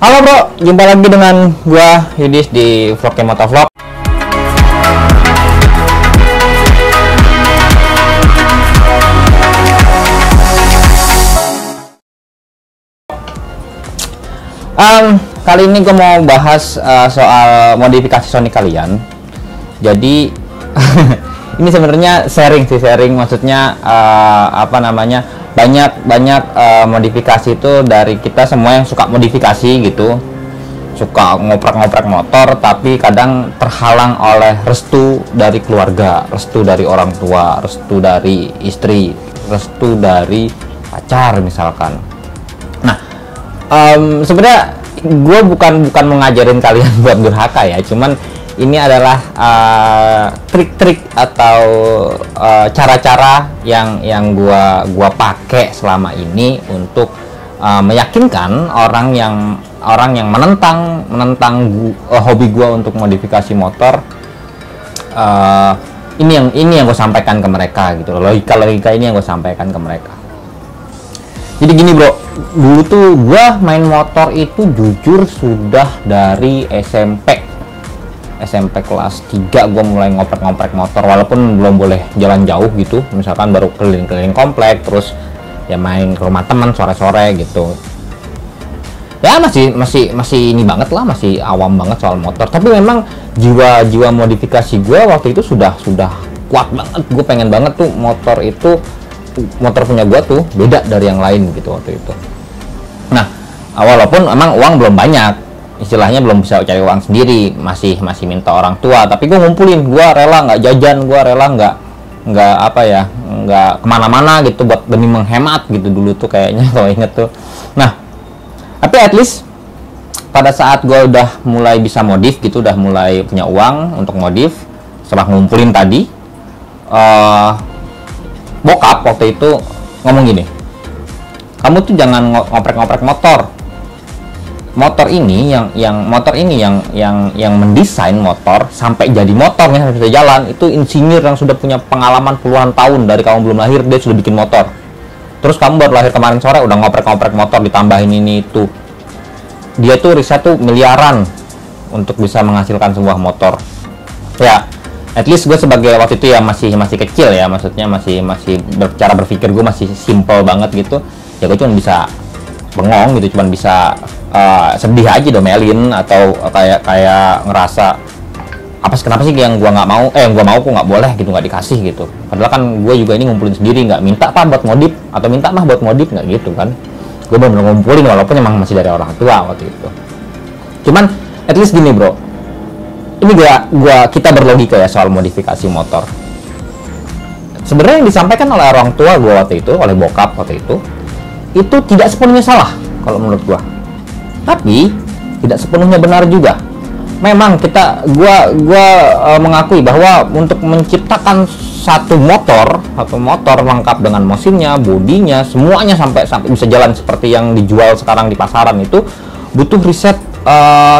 Halo bro, jumpa lagi dengan gua Yudis di Vlognya Motovlog. Kali ini gue mau bahas soal modifikasi Sonic kalian. Jadi ini sebenarnya sharing, maksudnya banyak modifikasi itu dari kita semua yang suka modifikasi gitu, suka ngoprek-ngoprek motor, tapi kadang terhalang oleh restu dari keluarga, restu dari orang tua, restu dari istri, restu dari pacar misalkan. Nah, sebenarnya gue bukan mengajarin kalian buat durhaka ya, cuman ini adalah trik-trik atau cara-cara yang gua pakai selama ini untuk meyakinkan orang yang menentang hobi gua untuk modifikasi motor. Ini yang gue sampaikan ke mereka gitu, logika ini yang gue sampaikan ke mereka. Jadi gini bro, dulu tuh gua main motor itu jujur sudah dari SMP kelas 3 gue mulai ngoprek-ngoprek motor, walaupun belum boleh jalan jauh gitu, misalkan baru keliling-keliling komplek, terus ya main ke rumah teman sore-sore gitu. Ya masih ini banget lah, masih awam banget soal motor. Tapi memang jiwa modifikasi gue waktu itu sudah kuat banget. Gue pengen banget tuh motor punya gue tuh beda dari yang lain gitu waktu itu. Nah, walaupun emang uang belum banyak, istilahnya belum bisa cari uang sendiri, masih minta orang tua, tapi gue ngumpulin, gue rela nggak jajan, gue rela nggak kemana-mana gitu buat demi menghemat gitu dulu tuh kayaknya kalau inget tuh. Nah, tapi at least pada saat gue udah mulai bisa modif gitu, udah mulai punya uang untuk modif setelah ngumpulin tadi, bokap waktu itu ngomong gini, kamu tuh jangan ngoprek-ngoprek motor. Motor ini yang mendesain motor sampai jadi motornya sampai bisa jalan itu insinyur yang sudah punya pengalaman puluhan tahun, dari kamu belum lahir dia sudah bikin motor. Terus kamu baru lahir kemarin sore udah ngoprek-ngoprek motor, ditambahin ini itu. Dia tuh riset tuh miliaran untuk bisa menghasilkan sebuah motor. Ya, at least gue sebagai waktu itu ya masih kecil ya, maksudnya masih cara berpikir gue masih simple banget gitu. Ya gue cuma bisa bengong gitu, cuma bisa sedih aja, domelin, atau kayak ngerasa kenapa sih yang gua nggak mau, yang gua mau kok nggak boleh gitu, nggak dikasih gitu. Padahal kan gue juga ini ngumpulin sendiri, nggak minta pak buat modif, atau minta mah buat modif, nggak gitu kan. Gue bener-bener ngumpulin walaupun emang masih dari orang tua waktu itu. Cuman at least gini bro, ini kita berlogika ya soal modifikasi motor. Sebenarnya yang disampaikan oleh orang tua gue waktu itu, oleh bokap waktu itu tidak sepenuhnya salah kalau menurut gua, tapi tidak sepenuhnya benar juga. Memang gua mengakui bahwa untuk menciptakan satu motor lengkap dengan mesinnya, bodinya, semuanya sampai bisa jalan seperti yang dijual sekarang di pasaran itu butuh riset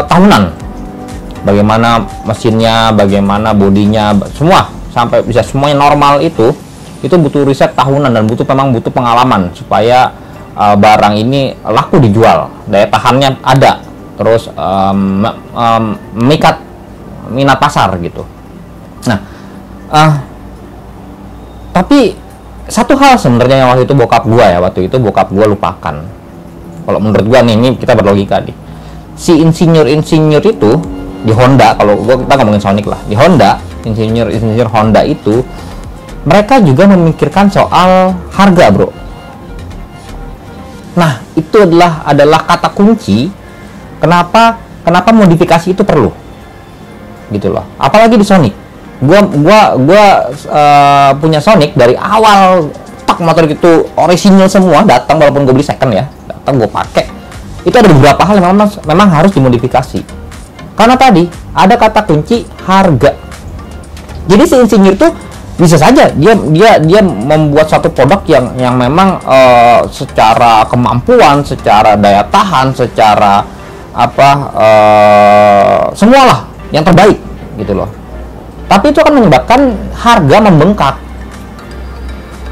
tahunan. Bagaimana mesinnya, bagaimana bodinya, semua sampai bisa semuanya normal itu butuh riset tahunan dan butuh pengalaman supaya barang ini laku dijual, daya tahannya ada, terus memikat minat pasar gitu. Nah, tapi satu hal sebenarnya yang waktu itu bokap gua lupakan. Kalau menurut gua nih, ini kita berlogika nih, si insinyur itu di Honda, kalau kita ngomongin Sonic lah, di Honda, insinyur Honda itu mereka juga memikirkan soal harga bro. Nah, itu adalah kata kunci kenapa modifikasi itu perlu gitu loh. Apalagi di Sonic, gua punya Sonic dari awal, motor itu orisinil semua, datang walaupun gue beli second ya, datang gue pakai. Itu ada beberapa hal yang memang harus dimodifikasi karena tadi ada kata kunci harga. Jadi si insinyur tuh bisa saja dia membuat satu produk yang memang secara kemampuan, secara daya tahan, secara semualah yang terbaik gitu loh. Tapi itu akan menyebabkan harga membengkak.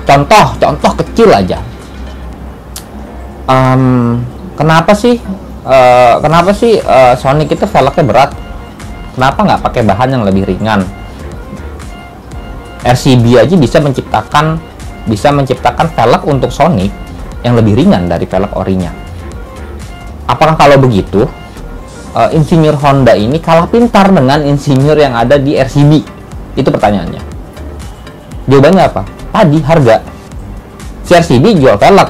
Contoh kecil aja. Kenapa sih kenapa sih Sonic itu velgnya berat? Kenapa nggak pakai bahan yang lebih ringan? RCB aja bisa menciptakan velg untuk Sonic yang lebih ringan dari velg orinya. Apakah kalau begitu insinyur Honda ini kalah pintar dengan insinyur yang ada di RCB? Itu pertanyaannya. Jawabannya apa? Tadi harga. Si RCB jual velg,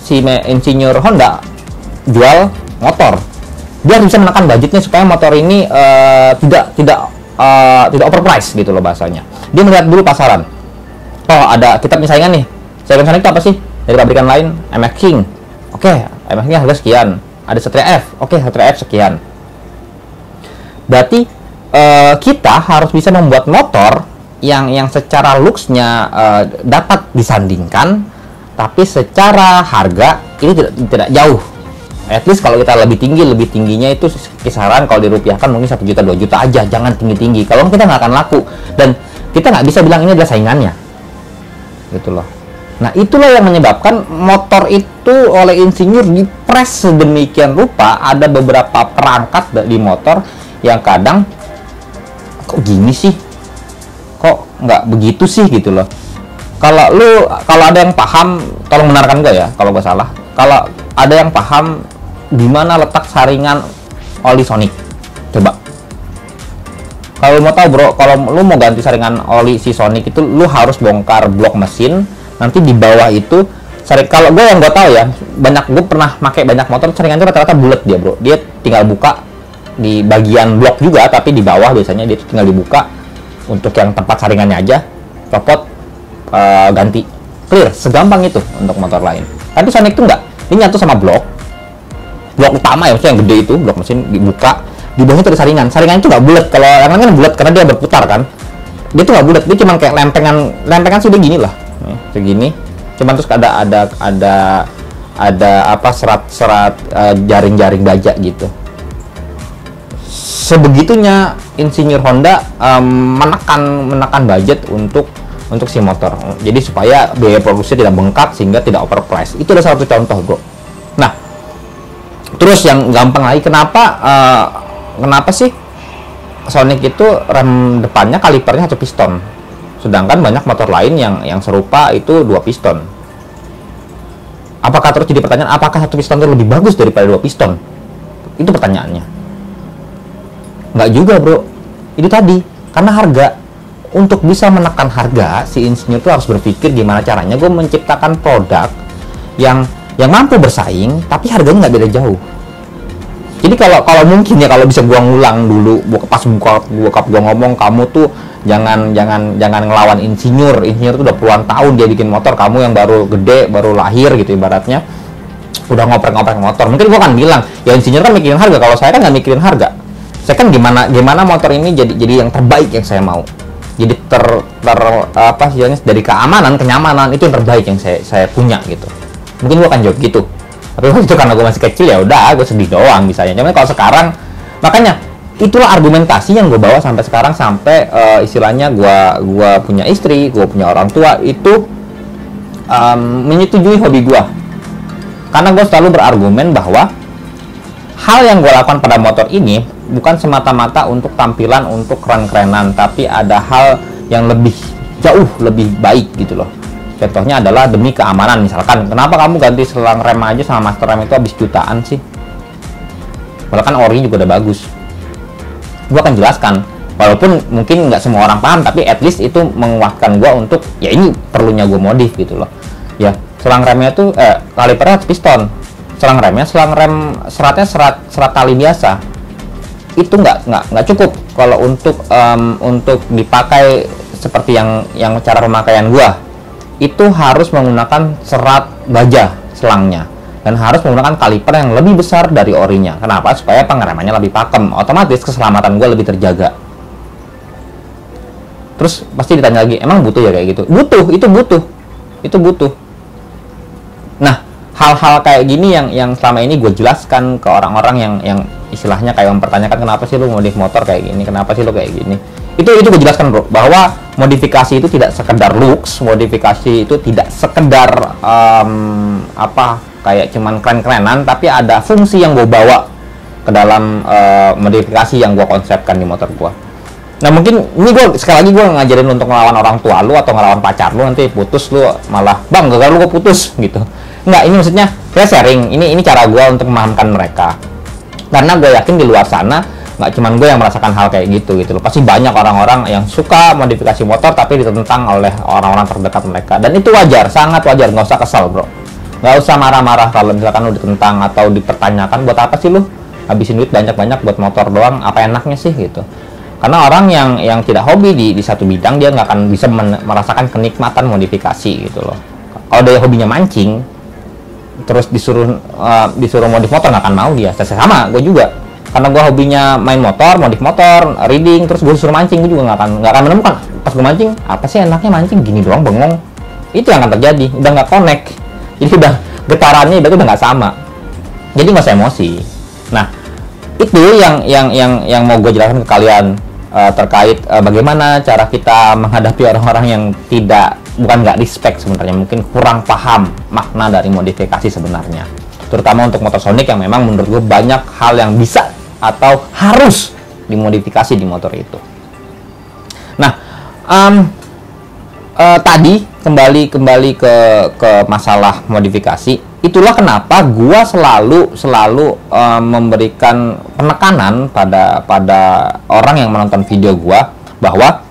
si insinyur Honda jual motor. Dia bisa menekan budgetnya supaya motor ini tidak overprice gitu loh bahasanya. Dia melihat dulu pasaran. Oh, kita punya saingan nih. Saingan Sonic itu apa sih? Dari pabrikan lain, MX King. Oke, MX King harga sekian. Ada Satria F. Oke, Satria F sekian. Berarti kita harus bisa membuat motor yang secara looks-nya dapat disandingkan, tapi secara harga ini tidak jauh. At least kalau kita lebih tingginya itu kisaran kalau dirupiahkan mungkin 1 juta 2 juta aja, jangan tinggi-tinggi. Kalau kita nggak akan laku dan kita nggak bisa bilang ini adalah saingannya, gitu loh. Nah, itulah yang menyebabkan motor itu oleh insinyur dipres sedemikian rupa. Ada beberapa perangkat di motor yang kadang kok gini sih, kok nggak begitu sih gitu loh. Kalau ada yang paham, tolong benarkan gue ya kalau gue salah. Kalau ada yang paham di mana letak saringan oli Sonic, coba. Kalau mau tahu bro, kalau lu mau ganti saringan oli si Sonic itu, lu harus bongkar blok mesin. Nanti di bawah itu kalau gue yang gue tahu ya, gue pernah pakai banyak motor, saringan itu rata-rata bulat dia bro. Dia tinggal buka di bagian blok juga, tapi di bawah biasanya dia tinggal dibuka untuk yang tempat saringannya aja, copot, ganti, clear, segampang itu untuk motor lain. Tapi Sonic itu enggak, ini nyatu sama blok utama ya, maksudnya yang gede itu, blok mesin dibuka, di bawahnya itu ada saringan itu nggak bulat. Kalau yang lain kan bulat karena dia berputar kan, dia tuh nggak bulat, dia cuma kayak lempengan sudah gini lah, segini, cuman terus ada apa serat jaring-jaring baja gitu. Sebegitunya insinyur Honda menekan budget untuk si motor, jadi supaya biaya produksi tidak bengkak sehingga tidak overprice. Itu adalah satu contoh bro. Nah, terus yang gampang lagi, kenapa sih Sonic itu rem depannya kalipernya 1 piston, sedangkan banyak motor lain yang serupa itu 2 piston? Apakah terus jadi pertanyaan, apakah 1 piston itu lebih bagus daripada 2 piston? Itu pertanyaannya. Nggak juga bro, itu tadi karena harga. Untuk bisa menekan harga, si insinyur itu harus berpikir gimana caranya gue menciptakan produk yang mampu bersaing tapi harganya nggak beda jauh. Jadi kalau mungkin ya, kalau bisa gua ngulang dulu pas gua ngomong, kamu tuh jangan ngelawan insinyur tuh udah puluhan tahun dia bikin motor, kamu yang baru gede, baru lahir gitu ibaratnya udah ngoprek motor. Mungkin gua akan bilang ya insinyur kan mikirin harga, kalau saya kan nggak mikirin harga. Saya kan gimana motor ini jadi yang terbaik yang saya mau, jadi apa sih dari keamanan, kenyamanan itu yang terbaik yang saya punya gitu. Mungkin gua akan jawab gitu. Tapi waktu itu karena gue masih kecil ya udah gue sedih doang misalnya. Cuman kalau sekarang, makanya itulah argumentasi yang gue bawa sampai sekarang, sampai istilahnya gue punya istri, gue punya orang tua itu menyetujui hobi gue. Karena gue selalu berargumen bahwa hal yang gue lakukan pada motor ini bukan semata-mata untuk tampilan, untuk keren-kerenan, tapi ada hal yang jauh lebih baik gitu loh. Contohnya adalah demi keamanan. Misalkan, kenapa kamu ganti selang rem aja sama master rem itu habis jutaan sih? Padahal kan ori juga udah bagus. Gue akan jelaskan, walaupun mungkin nggak semua orang paham, tapi at least itu menguatkan gue untuk, ya ini perlunya gue modif gitu loh. Ya, selang remnya tuh, kalipernya piston. Selang rem seratnya serat tali biasa. Itu nggak cukup kalau untuk dipakai seperti yang cara pemakaian gue. Itu harus menggunakan serat baja selangnya dan harus menggunakan kaliper yang lebih besar dari orinya. Kenapa? Supaya pengeremannya lebih pakem, otomatis keselamatan gue lebih terjaga. Terus pasti ditanya lagi, emang butuh ya kayak gitu? Itu butuh. Nah, hal-hal kayak gini yang selama ini gue jelaskan ke orang-orang yang istilahnya kayak mempertanyakan, kenapa sih lu modif motor kayak gini, kenapa sih lu kayak gini. Itu gue jelaskan bro, bahwa modifikasi itu tidak sekedar looks, modifikasi itu tidak sekedar kayak cuman keren-kerenan, tapi ada fungsi yang gue bawa ke dalam modifikasi yang gue konsepkan di motor gue. Nah mungkin ini gue sekali lagi gue ngajarin untuk ngelawan orang tua lu atau ngelawan pacar lu, nanti putus lu malah bang gagal lu kok putus gitu. Enggak, ini maksudnya saya sharing, ini cara gue untuk memahamkan mereka, karena gue yakin di luar sana nggak cuman gue yang merasakan hal kayak gitu loh. Pasti banyak orang-orang yang suka modifikasi motor tapi ditentang oleh orang-orang terdekat mereka, dan itu wajar, sangat wajar. Nggak usah kesal bro, nggak usah marah-marah kalau misalkan lu ditentang atau dipertanyakan, buat apa sih lu habisin duit banyak-banyak buat motor doang, apa enaknya sih gitu. Karena orang yang tidak hobi di satu bidang, dia nggak akan bisa merasakan kenikmatan modifikasi gitu loh. Kalau dia hobinya mancing terus disuruh modif motor, nggak akan mau dia. Sama gue juga, karena gue hobinya main motor, modif motor, reading, terus gue disuruh mancing, gue juga nggak akan menemukan. Pas gue mancing, apa sih enaknya mancing, gini doang bengong. Itu yang akan terjadi, udah nggak connect, jadi udah getarannya udah nggak sama, jadi nggak usah emosi. Nah itu yang mau gue jelaskan ke kalian terkait bagaimana cara kita menghadapi orang-orang yang bukan nggak respect sebenarnya, mungkin kurang paham makna dari modifikasi sebenarnya, terutama untuk motor Sonic yang memang menurut gue banyak hal yang bisa atau harus dimodifikasi di motor itu. Nah tadi kembali ke masalah modifikasi, itulah kenapa gua selalu memberikan penekanan pada orang yang menonton video gua bahwa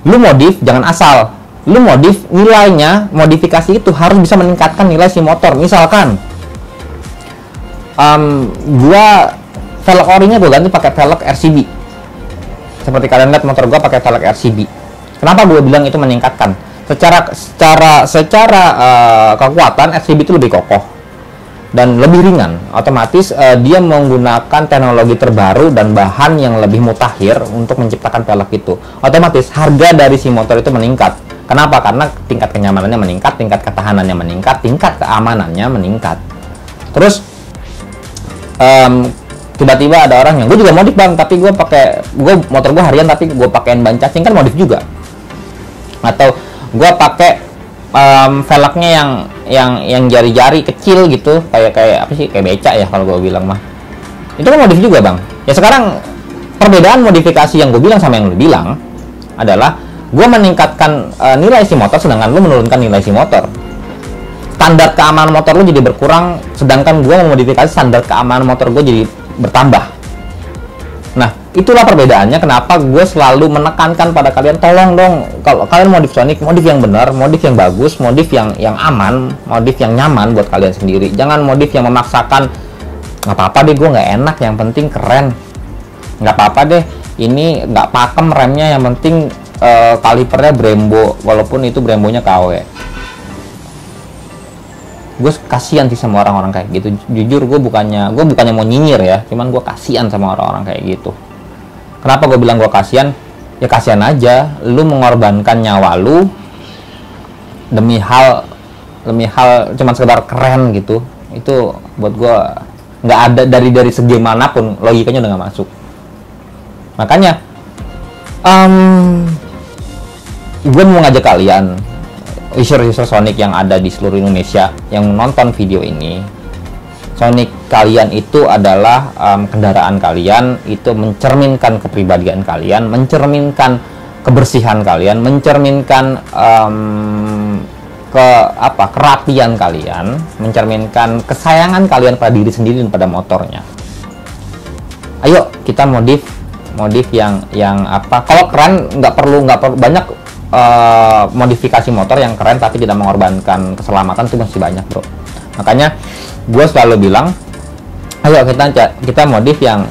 lu modif jangan asal. Lu modif, nilainya modifikasi itu harus bisa meningkatkan nilai si motor. Misalkan gua velg orinya gua ganti pakai velg RCB. Seperti kalian lihat motor gua pakai velg RCB. Kenapa gua bilang itu meningkatkan? Secara kekuatan RCB itu lebih kokoh dan lebih ringan. Otomatis dia menggunakan teknologi terbaru dan bahan yang lebih mutakhir untuk menciptakan velg itu. Otomatis harga dari si motor itu meningkat. Kenapa? Karena tingkat kenyamanannya meningkat, tingkat ketahanannya meningkat, tingkat keamanannya meningkat. Terus tiba-tiba ada orang yang, gue juga modif bang, tapi motor gue harian tapi gue pakein ban cacing, kan modif juga. Atau gue pakai velgnya yang jari-jari kecil gitu, kayak apa sih, kayak becak ya kalau gue bilang mah, itu kan modif juga bang. Ya sekarang perbedaan modifikasi yang gue bilang sama yang lu bilang adalah gue meningkatkan nilai si motor, sedangkan lu menurunkan nilai si motor. Standar keamanan motor lu jadi berkurang, sedangkan gue memodifikasi standar keamanan motor gue jadi bertambah. Nah itulah perbedaannya kenapa gue selalu menekankan pada kalian, tolong dong kalau kalian modif Sonic, modif yang benar, modif yang bagus, modif yang aman, modif yang nyaman buat kalian sendiri. Jangan modif yang memaksakan, nggak apa-apa deh gue nggak enak, yang penting keren, nggak apa-apa deh ini nggak pakem remnya, yang penting kalipernya Brembo, walaupun itu Brembonya KW. Gue kasihan sih sama orang-orang kayak gitu. Jujur gue bukannya mau nyinyir ya, cuman gue kasihan sama orang-orang kayak gitu. Kenapa gue bilang gue kasihan? Ya kasihan aja, lu mengorbankan nyawa lu demi hal cuman sekedar keren gitu. Itu buat gue nggak ada, dari segi manapun logikanya udah nggak masuk. Makanya gue mau ngajak kalian, user Sonic yang ada di seluruh Indonesia yang nonton video ini, Sonic kalian itu adalah kendaraan kalian, itu mencerminkan kepribadian kalian, mencerminkan kebersihan kalian, mencerminkan kerapian kalian, mencerminkan kesayangan kalian pada diri sendiri dan pada motornya. Ayo kita modif yang kalau keren nggak perlu banyak. Modifikasi motor yang keren tapi tidak mengorbankan keselamatan itu masih banyak bro. Makanya gue selalu bilang, ayo kita modif yang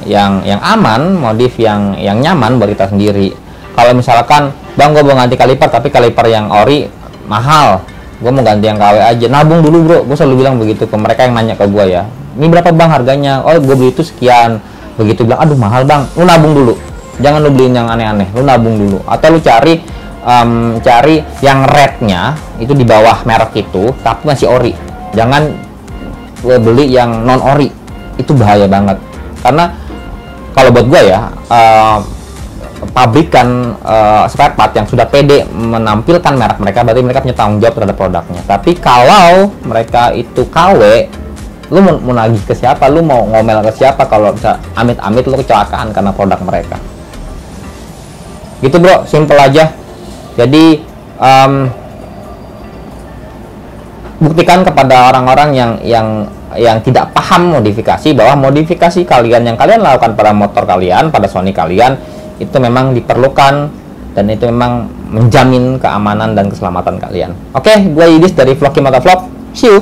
aman, modif yang nyaman buat kita sendiri. Kalau misalkan bang gue mau ganti kaliper tapi kaliper yang ori mahal, gue mau ganti yang KW aja, nabung dulu bro. Gue selalu bilang begitu ke mereka yang nanya ke gue ya, ini berapa bang harganya? Oh gue beli itu sekian. Begitu bilang, aduh mahal bang, lu nabung dulu, jangan lu beliin yang aneh-aneh, lu nabung dulu. Atau lu cari yang rate-nya itu di bawah merek itu tapi masih ori. Jangan beli yang non ori, itu bahaya banget. Karena kalau buat gue ya, pabrikan spare part yang sudah pede menampilkan merek mereka, berarti mereka punya tanggung jawab terhadap produknya. Tapi kalau mereka itu KW, Lu mau nagih ke siapa? Lu mau ngomel ke siapa kalau bisa amit-amit lu kecelakaan karena produk mereka? Gitu bro, simple aja. Jadi buktikan kepada orang-orang yang tidak paham modifikasi bahwa modifikasi kalian yang kalian lakukan pada motor kalian, pada Sony kalian itu memang diperlukan dan itu memang menjamin keamanan dan keselamatan kalian. Oke, gue Yudis dari Vloggy Motovlog. See you.